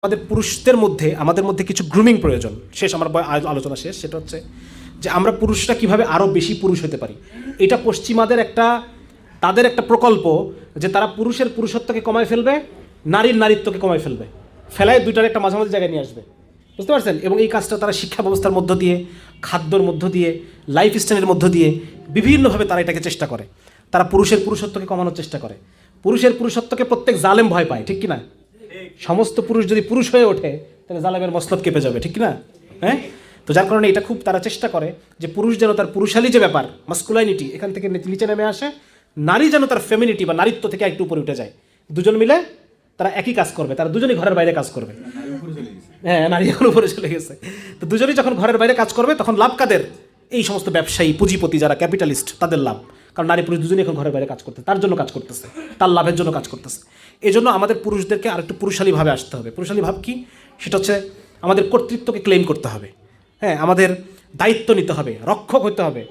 আমাদের পুরুষদের মধ্যে আমাদের মধ্যে কিছু গ্রুমিং প্রয়োজন। শেষ আমার আলোচনা শেষ। সেটা হচ্ছে যে আমরা পুরুষরা কিভাবে আরও বেশি পুরুষ হতে পারি। এটা পশ্চিমাদের তাদের একটা প্রকল্প যে তারা পুরুষের পুরুষত্বকে কমায় ফেলবে, নারীর নারীত্বকে কমায় ফেলবে, ফেলায় দুইটার একটা মাঝামাঝি জায়গায় নিয়ে আসবে। বুঝতে পারছেন? এবং এই কাজটা তারা শিক্ষা ব্যবস্থার মধ্য দিয়ে, খাদ্যর মধ্য দিয়ে, লাইফ স্টাইলের মধ্য দিয়ে বিভিন্নভাবে তারা এটাকে চেষ্টা করে। তারা পুরুষের পুরুষত্বকে কমানোর চেষ্টা করে। পুরুষের পুরুষত্বকে প্রত্যেক জালেম ভয় পায়, ঠিক কিনা? সমস্ত পুরুষ যদি পুরুষ হয়ে ওঠে তাহলে জালেমের মসলব কেঁপে যাবে, ঠিক কিনা? হ্যাঁ, তো যার কারণে এটা খুব তারা চেষ্টা করে যে পুরুষ যেন তার পুরুষালী যে ব্যাপার, মাস্কুলাইনিটি, এখান থেকে নিচে নেমে আসে, নারী যেন তার ফেমিনিটি বা নারীত্ব থেকে একটু উপরে উঠে যায়। দুজন মিলে তারা একই কাজ করবে, তারা দুজনই ঘরের বাইরে কাজ করবে। হ্যাঁ, নারী এখন উপরে চলে গেছে। তো দুজনই যখন ঘরের বাইরে কাজ করবে তখন লাভ কাদের? এই সমস্ত ব্যবসায়ী, পুঁজিপতি যারা ক্যাপিটালিস্ট, তাদের লাভ। কারণ নারী পুরুষ দুজনই এখন ঘরের বাইরে কাজ করতে, তার জন্য কাজ করতেছে, তার লাভের জন্য কাজ করতেছে। এই জন্য আমাদের পুরুষদেরকে আরেকটু পুরুষালীভাবে আসতে হবে। পুরুষালী ভাব কি? সেটা হচ্ছে আমাদের কর্তৃত্বকে ক্লেম করতে হবে। হ্যাঁ, আমাদের দায়িত্ব নিতে হবে, রক্ষক হতে হবে।